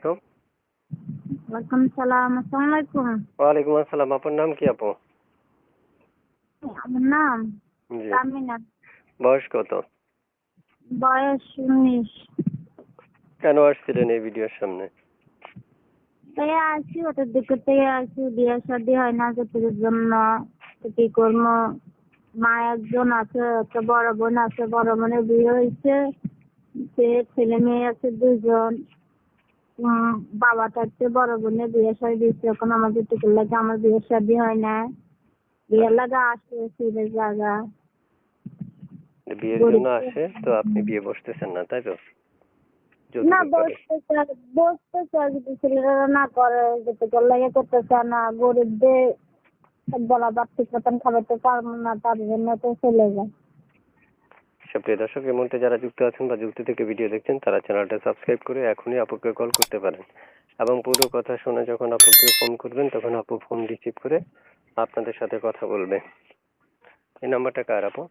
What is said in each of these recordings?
তো ওয়ালাইকুম সালাম। আসসালামু আলাইকুম। ওয়ালাইকুম আসসালাম। আপনার নাম কি আপু? আমার নাম জি। তামিনা। বয়স কত? বয়স 19। কেন আসছিলেন এই ভিডিওর সামনে? তাই আসি, ওটার দিক থেকে আসি। বিয়ে শাদী হয় না কিছুর জন্য, তো কি করবো। মা একজন আছে, একটা বড় বোন আছে, বড় বোনের বিয়ে হয়েছে, সে ছেলে মেয়ে আছে 2 জন। বাবাটা হচ্ছে বড় বোনের বিয়ে শাদী দিচ্ছে, এখন আমাদের টুকুর লাগে আমার বিয়ে শাদী হয় না। বিয়ের লাগা আসে ফিরে জায়গা বিয়ের জন্য গরিব। আসে, তো আপনি বিয়ে বসতেছেন না, তাই তো? না, যৌতুকের টাকায়। বসতে চায় যদি ছেলেরা না করে, যেতে লাগে করতে চায় না। গরিবদের বলা ঠিক মতন খাবারতে পারবো না, তার জন্য তো চলে যায়। সুপ্রিয় দর্শক, এই মুহূর্তে যারা যুক্ত আছেন বা যুক্ত থেকে ভিডিও দেখছেন তারা চ্যানেলটা সাবস্ক্রাইব করে এখনই আপুকে কল করতে পারেন, এবং পুরো কথা শুনে যখন আপুকে ফোন করবেন তখন আপু ফোন রিসিভ করে আপনাদের সাথে কথা বলবে। এই নাম্বারটা কার আপু?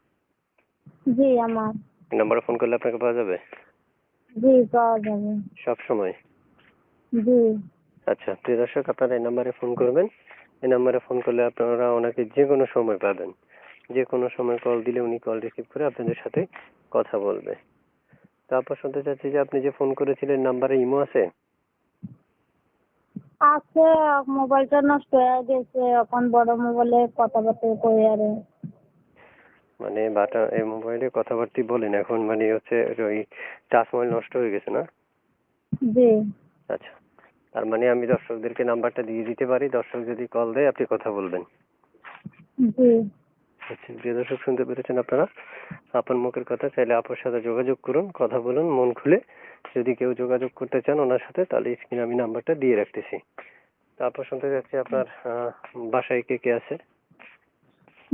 জি আমার। এই নাম্বারে ফোন করলে আপনাকে পাওয়া যাবে জি পাওয়া যাবে। সব সময়? জি। আচ্ছা, প্রিয় দর্শক, আপনারা এই নাম্বারে ফোন করবেন। এই নাম্বারে ফোন করলে আপনারা ওনাকে যে কোনো সময় পাবেন। যে কোনো সময় কল দিলে উনি কল রিসিভ করে আপনাদের সাথে কথা বলবে। তারপর শুনতে চাচ্ছি যে আপনি যে ফোন করেছিলেন, নাম্বারে ইমো আছে? আছে, মোবাইলটা নষ্ট হয়ে গেছে, এখন বড় মোবাইলে কথাবার্তা কই আরে। মানে বাটা এই মোবাইলে কথাবার্তা বলেন এখন, মানে হচ্ছে ওই টাচ মোবাইল নষ্ট হয়ে গেছে না? জি। আচ্ছা, তার মানে আমি দর্শকদেরকে নাম্বারটা দিয়ে দিতে পারি, দর্শক যদি কল দেয় আপনি কথা বলবেন। জি। আচ্ছা, প্রিয় দর্শক, শুনতে পেরেছেন আপনারা আপনার মুখের কথা। চাইলে আপুর সাথে যোগাযোগ করুন, কথা বলুন মন খুলে। যদি কেউ যোগাযোগ করতে চান ওনার সাথে, তাহলে স্ক্রিনে আমি নাম্বারটা দিয়ে রাখতেছি। তারপর শুনতে যাচ্ছি আপনার বাসায় কে কে আছে?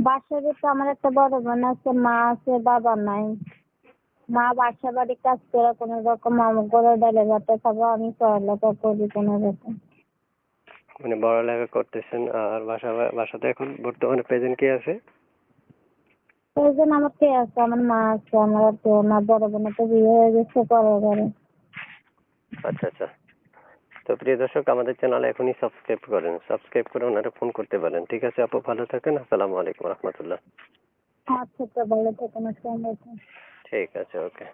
বাসায় তো আমার একটা বড় বোন আছে, মা আছে, বাবা নাই। মা বাসা বাড়ি কাজ করে কোনো রকম আমার করে ডালে ভাতে খাবো, আমি পড়ালেখা করি কোনো রকম। মানে পড়ালেখা করতেছেন, আর বাসাতে এখন বর্তমানে প্রেজেন্ট কে আছে? এই জন্য আমার কে আছে, আমার মা আছে, আমার আর কেউ না। বড় বোনের তো বিয়ে হয়ে গেছে পরে ঘরে। আচ্ছা আচ্ছা। তো প্রিয় দর্শক, আমাদের চ্যানেল এখনই সাবস্ক্রাইব করেন, সাবস্ক্রাইব করে ওনারা ফোন করতে পারেন। ঠিক আছে আপু, ভালো থাকেন। আসসালামু আলাইকুম রহমতুল্লাহ। আচ্ছা, তো ভালো থেকো, আসসালামু আলাইকুম। ঠিক আছে, ওকে।